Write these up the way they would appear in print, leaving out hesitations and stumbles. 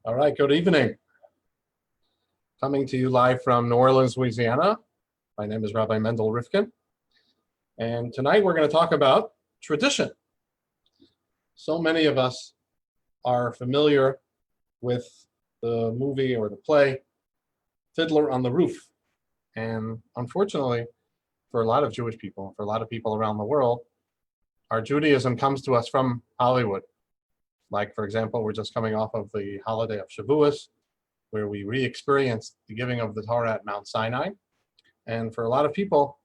All right, good evening. Coming to you live from New Orleans, Louisiana. My name is Rabbi Mendel Rivkin. And tonight we're going to talk about tradition. So many of us are familiar with the movie or the play Fiddler on the Roof. And unfortunately, for a lot of Jewish people, for a lot of people around the world, our Judaism comes to us from Hollywood. Like, for example, we're just coming off of the holiday of Shavuos, where we re-experienced the giving of the Torah at Mount Sinai. And for a lot of people,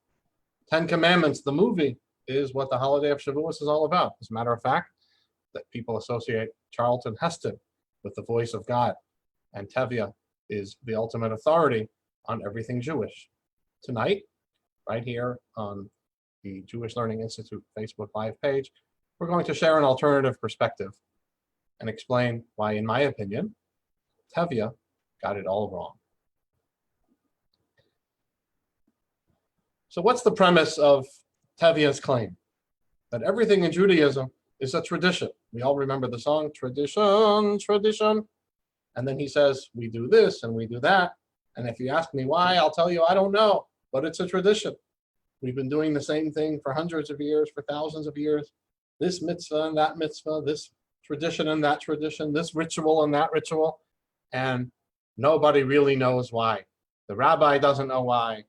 10 Commandments, the movie, is what the holiday of Shavuos is all about. As a matter of fact, that people associate Charlton Heston with the voice of God. And Tevye is the ultimate authority on everything Jewish. Tonight, right here on the Jewish Learning Institute Facebook Live page, we're going to share an alternative perspective and explain why, in my opinion, Tevye got it all wrong. So what's the premise of Tevye's claim? That everything in Judaism is a tradition. We all remember the song, tradition, tradition. And then he says, we do this and we do that. And if you ask me why, I'll tell you, I don't know, but it's a tradition. We've been doing the same thing for hundreds of years, for thousands of years. This mitzvah and that mitzvah, this tradition and that tradition, this ritual and that ritual, and nobody really knows why. The rabbi doesn't know why.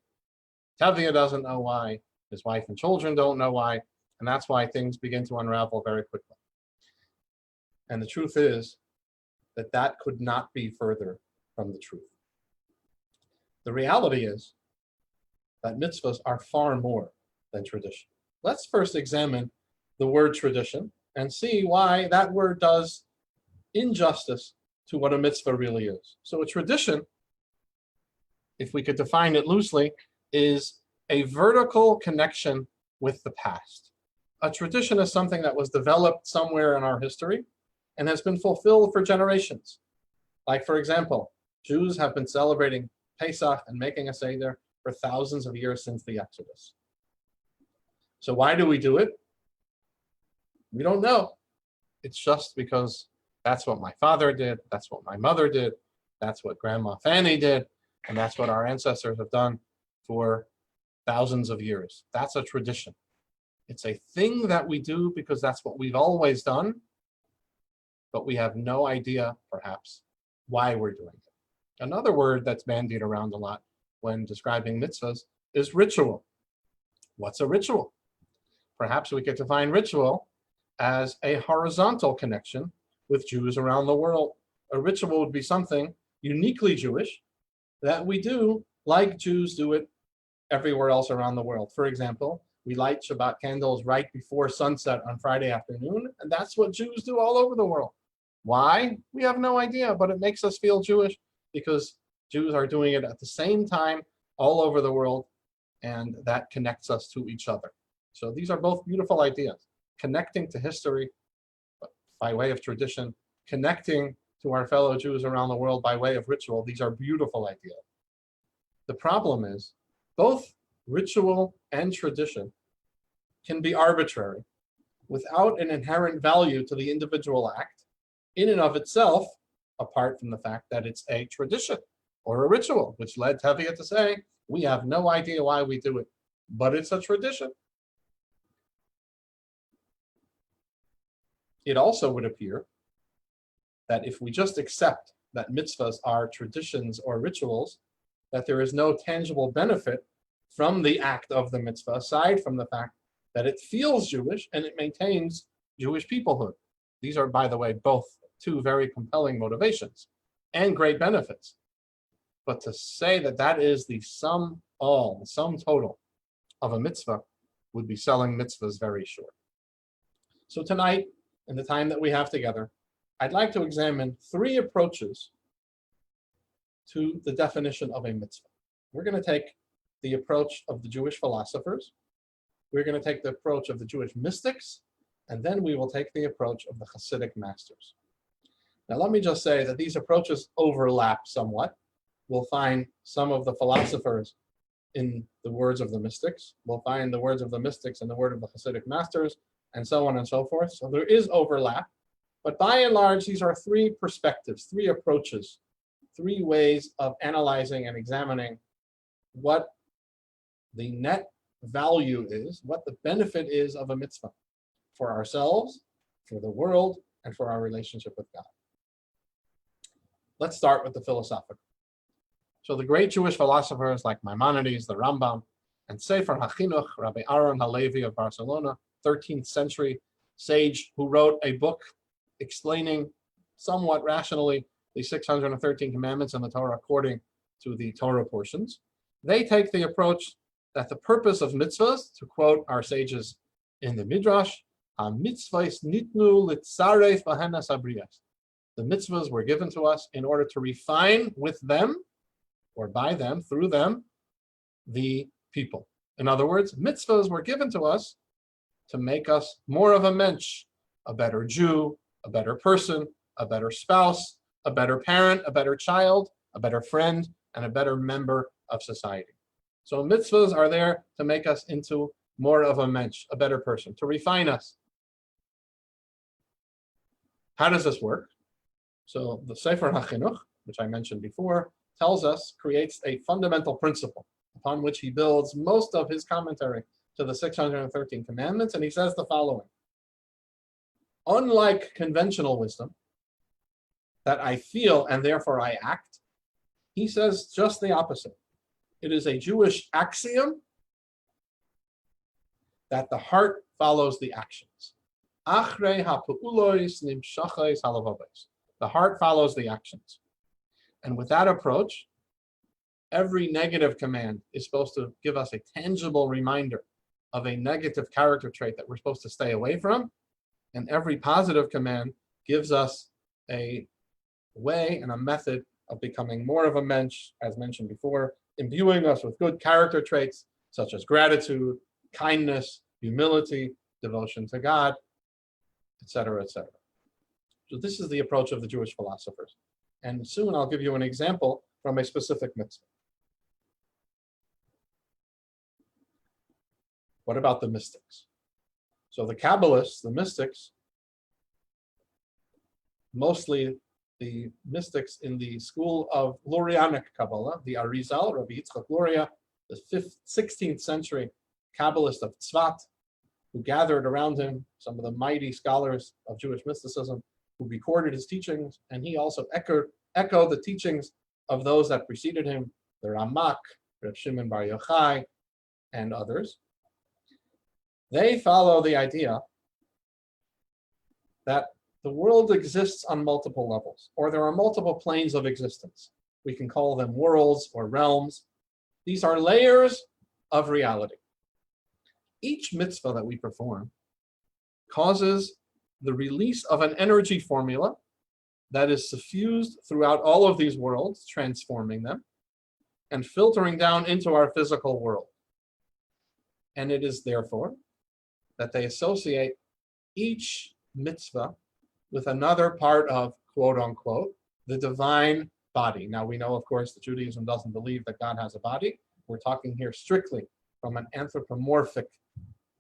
Tevye doesn't know why. His wife and children don't know why. And that's why things begin to unravel very quickly. And the truth is that that could not be further from the truth. The reality is that mitzvahs are far more than tradition. Let's first examine the word tradition and see why that word does injustice to what a mitzvah really is. So a tradition, if we could define it loosely, is a vertical connection with the past. A tradition is something that was developed somewhere in our history and has been fulfilled for generations. Like, for example, Jews have been celebrating Pesach and making a Seder for thousands of years since the Exodus. So why do we do it? We don't know. It's just because that's what my father did, that's what my mother did, that's what Grandma Fanny did, and that's what our ancestors have done for thousands of years. That's a tradition. It's a thing that we do because that's what we've always done, but we have no idea, perhaps, why we're doing it. Another word that's bandied around a lot when describing mitzvahs is ritual. What's a ritual? Perhaps we could define ritual as a horizontal connection with Jews around the world. A ritual would be something uniquely Jewish that we do like Jews do it everywhere else around the world. For example, we light Shabbat candles right before sunset on Friday afternoon, and that's what Jews do all over the world. Why? We have no idea, but it makes us feel Jewish because Jews are doing it at the same time all over the world, and that connects us to each other. So these are both beautiful ideas. Connecting to history by way of tradition, connecting to our fellow Jews around the world by way of ritual. These are beautiful ideas. The problem is both ritual and tradition can be arbitrary without an inherent value to the individual act in and of itself, apart from the fact that it's a tradition or a ritual, which led Tevye to say, we have no idea why we do it, but it's a tradition. It also would appear that if we just accept that mitzvahs are traditions or rituals, that there is no tangible benefit from the act of the mitzvah, aside from the fact that it feels Jewish and it maintains Jewish peoplehood. These are, by the way, both two very compelling motivations and great benefits. But to say that that is the sum total of a mitzvah would be selling mitzvahs very short. So tonight, in the time that we have together, I'd like to examine three approaches to the definition of a mitzvah. We're going to take the approach of the Jewish philosophers, we're going to take the approach of the Jewish mystics, and then we will take the approach of the Hasidic masters. Now let me just say that these approaches overlap somewhat. We'll find some of the philosophers in the words of the mystics, we'll find the words of the mystics in the word of the Hasidic masters, and so on and so forth. So there is overlap, But by and large, these are three perspectives, three approaches, three ways of analyzing and examining what the net value is, what the benefit is of a mitzvah for ourselves, for the world, and for our relationship with God. Let's start with the philosophical. So the great Jewish philosophers like Maimonides, the Rambam, and Sefer HaChinuch, Rabbi Aaron Halevi of Barcelona, 13th century sage who wrote a book explaining somewhat rationally the 613 commandments in the Torah according to the Torah portions. They take the approach that the purpose of mitzvahs, to quote our sages in the Midrash, mitzvahs nitnu litzaref bahenas abriyas. The mitzvahs were given to us in order to refine with them, or by them, through them, the people. In other words, mitzvahs were given to us to make us more of a mensch, a better Jew, a better person, a better spouse, a better parent, a better child, a better friend, and a better member of society. So mitzvahs are there to make us into more of a mensch, a better person, to refine us. How does this work? So the Sefer HaChinuch, which I mentioned before, tells us, creates a fundamental principle upon which he builds most of his commentary to the 613 commandments, and he says the following. Unlike conventional wisdom, that I feel and therefore I act, he says just the opposite. It is a Jewish axiom that the heart follows the actions. Achrei ha'pu'ulos nimshachos halavavos. The heart follows the actions. And with that approach, every negative command is supposed to give us a tangible reminder of a negative character trait that we're supposed to stay away from. And every positive command gives us a way and a method of becoming more of a mensch, as mentioned before, imbuing us with good character traits such as gratitude, kindness, humility, devotion to God, etc., etc. So this is the approach of the Jewish philosophers. And soon I'll give you an example from a specific mitzvah. What about the mystics? So the Kabbalists, the mystics, mostly the mystics in the school of Lurianic Kabbalah, the Arizal, Rabbi Yitzchak Luria, the 16th century Kabbalist of Tzvat, who gathered around him some of the mighty scholars of Jewish mysticism, who recorded his teachings, and he also echoed the teachings of those that preceded him, the Ramak, Reb Shimon Bar Yochai, and others. They follow the idea that the world exists on multiple levels, or there are multiple planes of existence. We can call them worlds or realms. These are layers of reality. Each mitzvah that we perform causes the release of an energy formula that is suffused throughout all of these worlds, transforming them and filtering down into our physical world. And it is therefore that they associate each mitzvah with another part of, quote unquote, the divine body. Now we know, of course, that Judaism doesn't believe that God has a body. We're talking here strictly from an anthropomorphic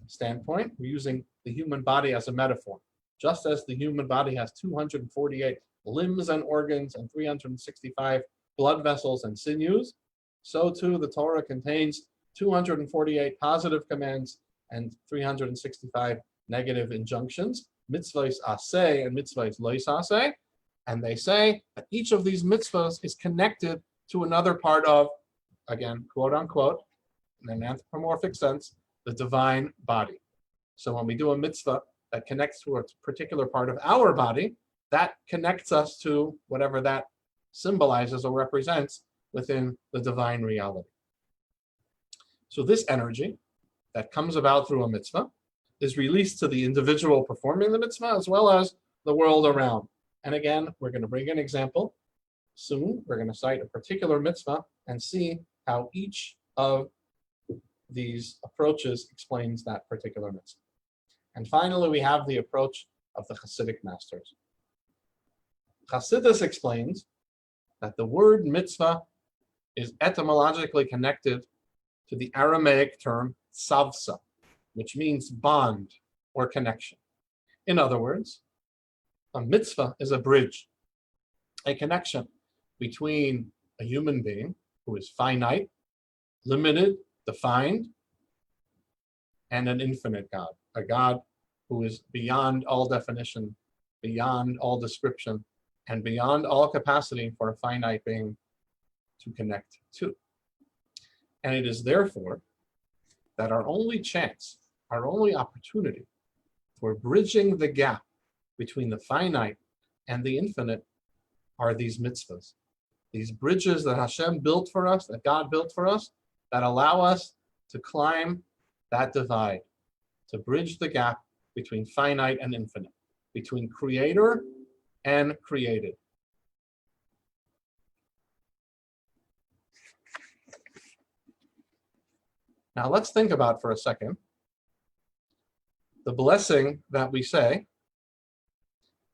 standpoint. We're using the human body as a metaphor. Just as the human body has 248 limbs and organs and 365 blood vessels and sinews, so too the Torah contains 248 positive commands and 365 negative injunctions, mitzvahs aseh and mitzvahs lo aseh, and they say that each of these mitzvahs is connected to another part of, again, quote unquote, in an anthropomorphic sense, the divine body. So when we do a mitzvah that connects to a particular part of our body, that connects us to whatever that symbolizes or represents within the divine reality. So this energy that comes about through a mitzvah is released to the individual performing the mitzvah as well as the world around. And again, we're going to bring an example soon. We're going to cite a particular mitzvah and see how each of these approaches explains that particular mitzvah. And finally, we have the approach of the Hasidic masters. Hasidus explains that the word mitzvah is etymologically connected to the Aramaic term savsa, which means bond or connection. In other words, A mitzvah is a bridge, a connection between a human being who is finite, limited, defined, and an infinite God, a God who is beyond all definition, beyond all description, and beyond all capacity for a finite being to connect to. And it is therefore that our only chance, our only opportunity for bridging the gap between the finite and the infinite are these mitzvahs. These bridges that Hashem built for us, that God built for us, that allow us to climb that divide, to bridge the gap between finite and infinite, between creator and created. Now let's think about for a second the blessing that we say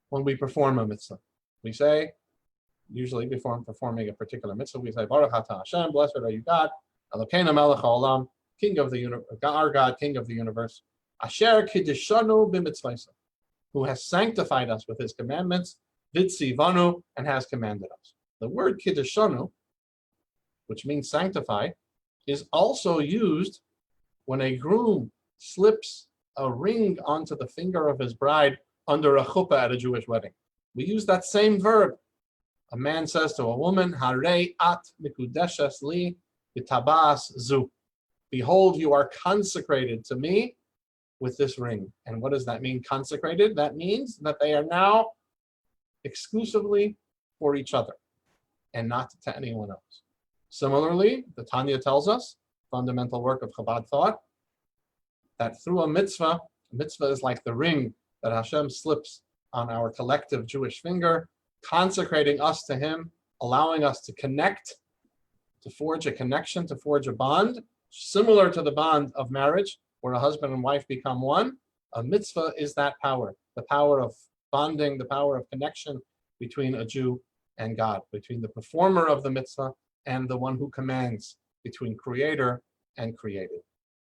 when we perform a mitzvah. We say, usually before performing a particular mitzvah, we say, Baruch atah Hashem, blessed are you God, Elokeinu melech haolam, King of the universe, our God, King of the universe, Asher kiddishanu b'mitzvahs, who has sanctified us with his commandments, vitzivanu, and has commanded us. The word kiddishanu, which means sanctify, is also used when a groom slips a ring onto the finger of his bride under a chuppah at a Jewish wedding. We use that same verb. A man says to a woman, Harei at mikudeshes li b'tabas zu. Behold, you are consecrated to me with this ring. And what does that mean, consecrated? That means that they are now exclusively for each other and not to anyone else. Similarly, the Tanya tells us, fundamental work of Chabad thought, that through a mitzvah is like the ring that Hashem slips on our collective Jewish finger, consecrating us to him, allowing us to connect, to forge a connection, to forge a bond, similar to the bond of marriage, where a husband and wife become one. A mitzvah is that power, the power of bonding, the power of connection between a Jew and God, between the performer of the mitzvah and the one who commands, between creator and created.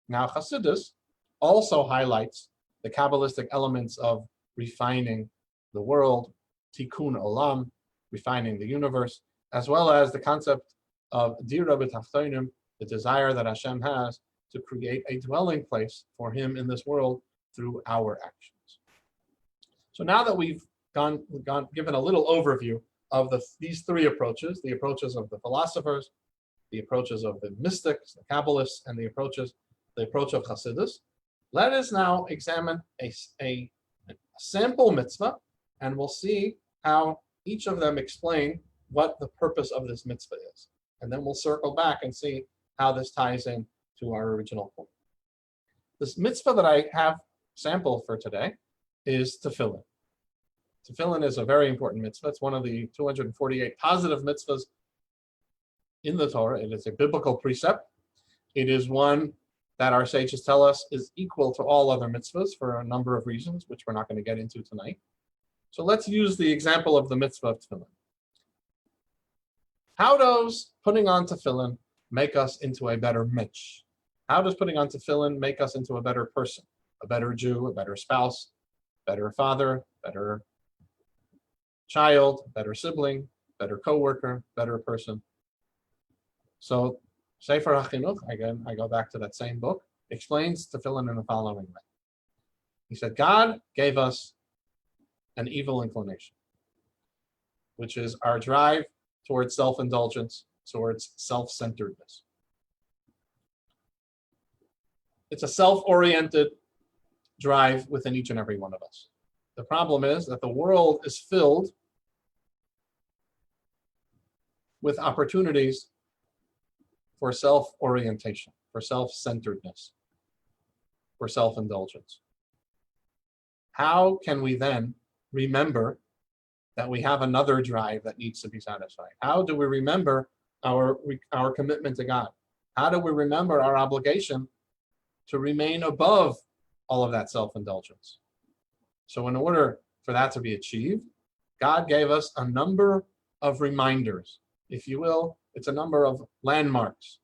Now, Hasidus also highlights the Kabbalistic elements of refining the world, tikkun olam, refining the universe, as well as the concept of dira b'tachtonim, the desire that Hashem has to create a dwelling place for him in this world through our actions. So now that we've given a little overview of these three approaches, the approaches of the philosophers, the approaches of the mystics, the Kabbalists, and the approach of Hasidus, let us now examine a sample mitzvah, and we'll see how each of them explain what the purpose of this mitzvah is. And then we'll circle back and see how this ties in to our original point. This mitzvah that I have sampled for today is Tefillin. Tefillin is a very important mitzvah. It's one of the 248 positive mitzvahs in the Torah. It is a biblical precept. It is one that our sages tell us is equal to all other mitzvahs for a number of reasons, which we're not going to get into tonight. So let's use the example of the mitzvah of tefillin. How does putting on tefillin make us into a better mitch? How does putting on tefillin make us into a better person, a better Jew, a better spouse, better father, better child, better sibling, better coworker, better person? So Sefer HaChinuch, again, I go back to that same book, explains tefillin in the following way. He said, God gave us an evil inclination, which is our drive towards self-indulgence, towards self-centeredness. It's a self-oriented drive within each and every one of us. The problem is that the world is filled with opportunities for self-orientation, for self-centeredness, for self-indulgence. How can we then remember that we have another drive that needs to be satisfied? How do we remember our commitment to God? How do we remember our obligation to remain above all of that self-indulgence? So in order for that to be achieved, God gave us a number of reminders, if you will. It's a number of landmarks.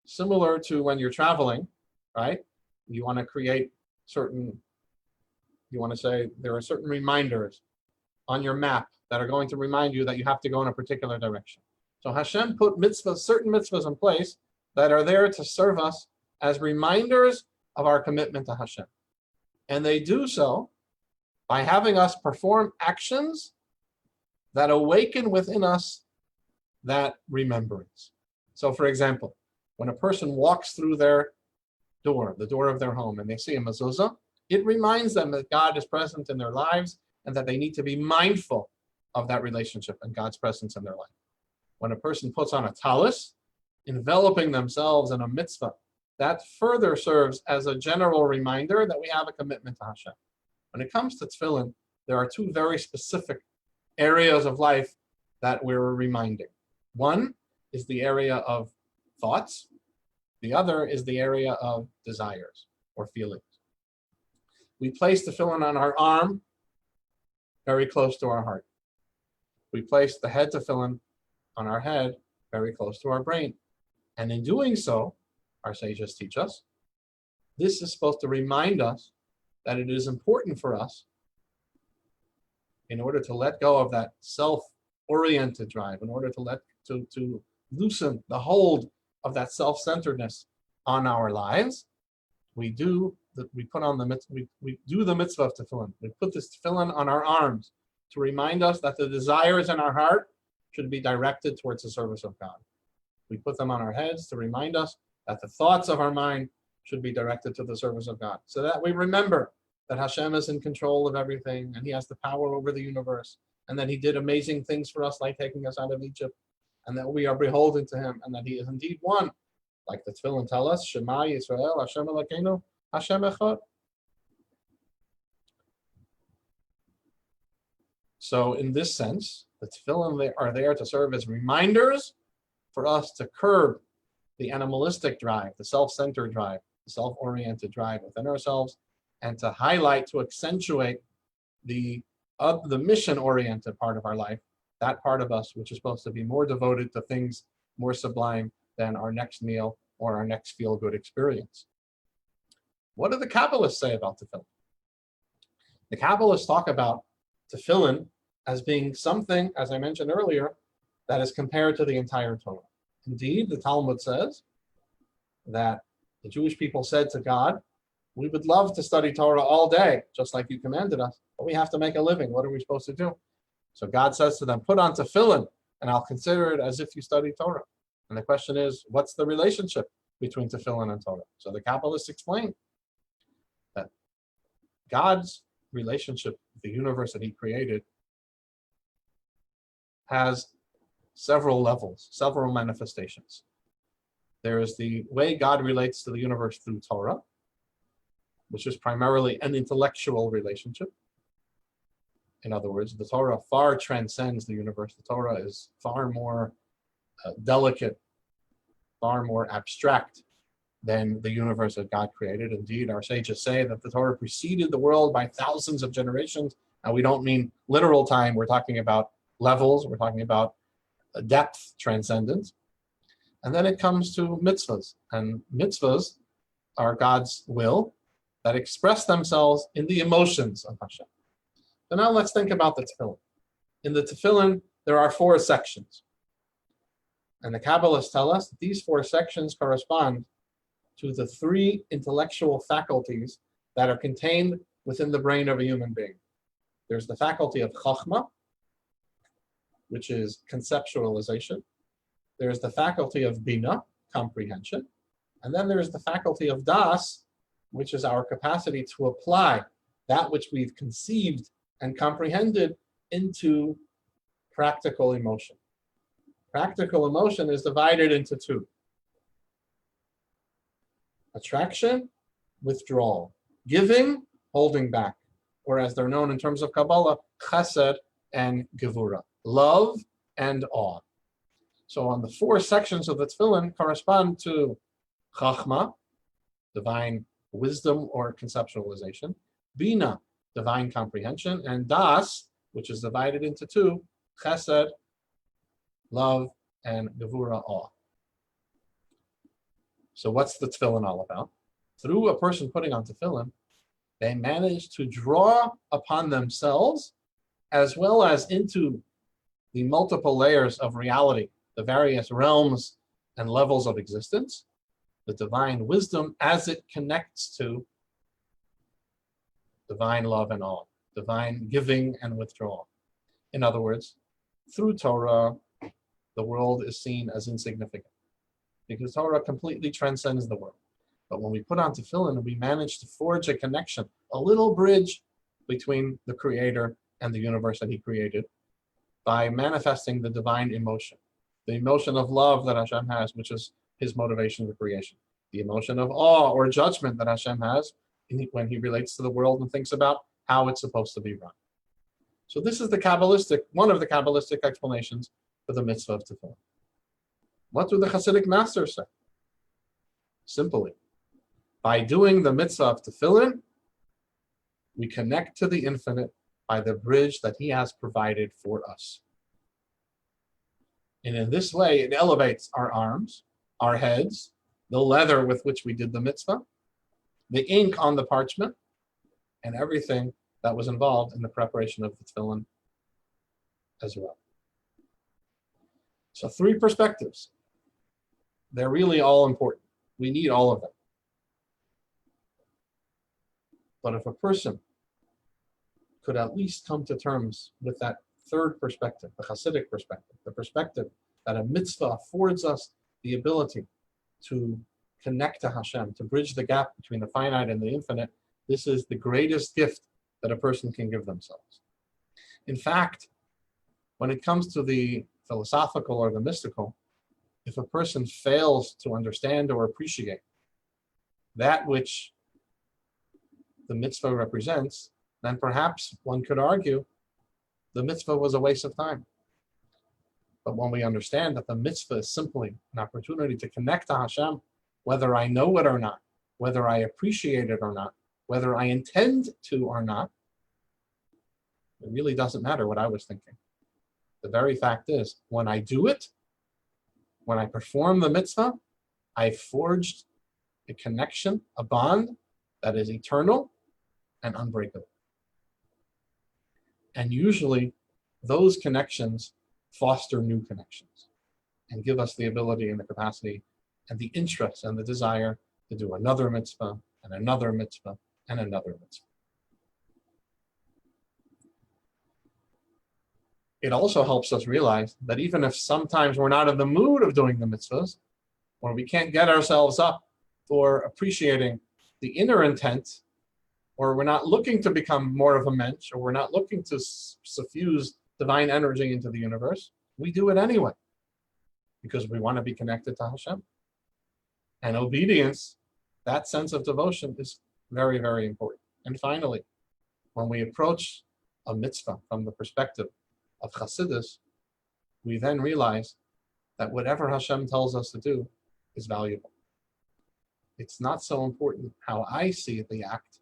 Similar to when you're traveling, right? You want to create certain You want to say there are certain reminders on your map that are going to remind you that you have to go in a particular direction. So Hashem put mitzvahs, certain mitzvahs in place that are there to serve us as reminders of our commitment to Hashem. And they do so by having us perform actions that awaken within us that remembrance. So for example, when a person walks through their door, the door of their home, and they see a mezuzah, it reminds them that God is present in their lives and that they need to be mindful of that relationship and God's presence in their life. When a person puts on a talis, enveloping themselves in a mitzvah, that further serves as a general reminder that we have a commitment to Hashem. When it comes to tefillin, there are two very specific areas of life that we're reminding. One is the area of thoughts. The other is the area of desires or feelings. We place tefillin on our arm, very close to our heart. We place the head tefillin on our head, very close to our brain. And in doing so, our sages teach us, this is supposed to remind us that it is important for us, in order to let go of that self-oriented drive, in order to loosen the hold of that self-centeredness on our lives, we do the mitzvah of tefillin. We put this tefillin on our arms to remind us that the desires in our heart should be directed towards the service of God. We put them on our heads to remind us that the thoughts of our mind should be directed to the service of God, so that we remember that Hashem is in control of everything and He has the power over the universe, and that He did amazing things for us, like taking us out of Egypt, and that we are beholden to Him, and that He is indeed one. Like the Tefillin tell us, Shema Yisrael, Hashem Elokeinu, Hashem Echad. So in this sense, the Tefillin are there to serve as reminders for us to curb the animalistic drive, the self-centered drive, the self-oriented drive within ourselves, and to highlight, to accentuate the mission-oriented part of our life, that part of us which is supposed to be more devoted to things more sublime than our next meal or our next feel-good experience. What do the Kabbalists say about tefillin? The Kabbalists talk about tefillin as being something, as I mentioned earlier, that is compared to the entire Torah. Indeed, the Talmud says that the Jewish people said to God, we would love to study Torah all day, just like you commanded us, but we have to make a living. What are we supposed to do? So God says to them, put on tefillin, and I'll consider it as if you study Torah. And the question is, what's the relationship between tefillin and Torah? So the Kabbalists explain that God's relationship with the universe that He created has several levels, several manifestations. There is the way God relates to the universe through Torah, which is primarily an intellectual relationship. In other words, the Torah far transcends the universe. The Torah is far more delicate, far more abstract than the universe that God created. Indeed, our sages say that the Torah preceded the world by thousands of generations. And we don't mean literal time. We're talking about levels. We're talking about depth, transcendence. And then it comes to mitzvahs. And mitzvahs are God's will that express themselves in the emotions of Hashem. So now let's think about the tefillin. In the tefillin, there are 4 sections. And the Kabbalists tell us that these 4 sections correspond to the 3 intellectual faculties that are contained within the brain of a human being. There's the faculty of chachma, which is conceptualization. There's the faculty of bina, comprehension. And then there's the faculty of das, which is our capacity to apply that which we've conceived and comprehended into practical emotion. Practical emotion is divided into 2. Attraction, withdrawal. Giving, holding back. Or as they're known in terms of Kabbalah, chesed and gevura. Love and awe. So on the 4 sections of the tefillin correspond to chachma, divine wisdom or conceptualization, bina, divine comprehension, and das, which is divided into 2, chesed, love, and gevura, awe. So what's the tefillin all about? Through a person putting on tefillin, they manage to draw upon themselves, as well as into the multiple layers of reality, the various realms and levels of existence, the divine wisdom as it connects to divine love and awe, divine giving and withdrawal. In other words, through Torah, the world is seen as insignificant because Torah completely transcends the world. But when we put on Tefillin, we manage to forge a connection, a little bridge between the Creator and the universe that He created by manifesting the divine emotion, the emotion of love that Hashem has, which is His motivation for creation, the emotion of awe or judgment that Hashem has when He relates to the world and thinks about how it's supposed to be run. So this is one of the Kabbalistic explanations for the mitzvah of Tefillin. What do the Hasidic masters say? Simply, by doing the mitzvah of Tefillin, we connect to the infinite by the bridge that He has provided for us. And in this way, it elevates our arms, our heads, the leather with which we did the mitzvah, the ink on the parchment, and everything that was involved in the preparation of the Tefillin as well. So 3 perspectives. They're really all important. We need all of them. But if a person could at least come to terms with that 3rd perspective, the Hasidic perspective, the perspective that a mitzvah affords us the ability to connect to Hashem, to bridge the gap between the finite and the infinite, this is the greatest gift that a person can give themselves. In fact, when it comes to the philosophical or the mystical, if a person fails to understand or appreciate that which the mitzvah represents, then perhaps one could argue the mitzvah was a waste of time. But when we understand that the mitzvah is simply an opportunity to connect to Hashem, whether I know it or not, whether I appreciate it or not, whether I intend to or not, it really doesn't matter what I was thinking. The very fact is, when I do it, when I perform the mitzvah, I forged a connection, a bond that is eternal and unbreakable. And usually, those connections foster new connections and give us the ability and the capacity and the interest and the desire to do another mitzvah and another mitzvah and another mitzvah. It also helps us realize that even if sometimes we're not in the mood of doing the mitzvahs, or we can't get ourselves up for appreciating the inner intent, or we're not looking to become more of a mensch, or we're not looking to suffuse divine energy into the universe, we do it anyway, because we want to be connected to Hashem. And obedience, that sense of devotion, is very, very important. And finally, when we approach a mitzvah from the perspective of Hasidus, we then realize that whatever Hashem tells us to do is valuable. It's not so important how I see the act,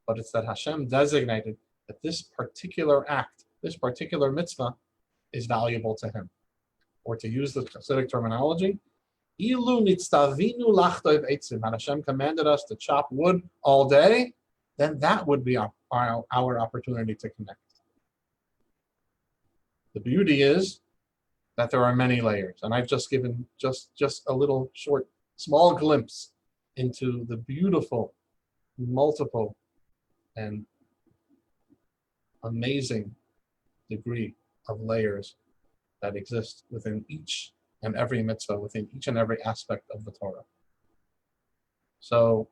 but it's that Hashem designated that this particular act, this particular mitzvah, is valuable to Him. Or to use the Hasidic terminology, Ilu nitztavinu lachtoiv eitzim, and Hashem commanded us to chop wood all day, then that would be our opportunity to connect. The beauty is that there are many layers, and I've just given just a little short, small glimpse into the beautiful, multiple, and amazing degree of layers that exist within each and every mitzvah, within each and every aspect of the Torah. So,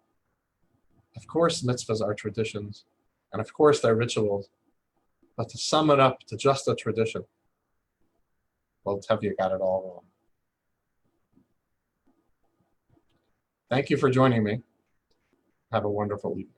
of course, mitzvahs are traditions, and of course they're rituals, but to sum it up to just a tradition, well, Tevye got it all wrong. Thank you for joining me. Have a wonderful evening.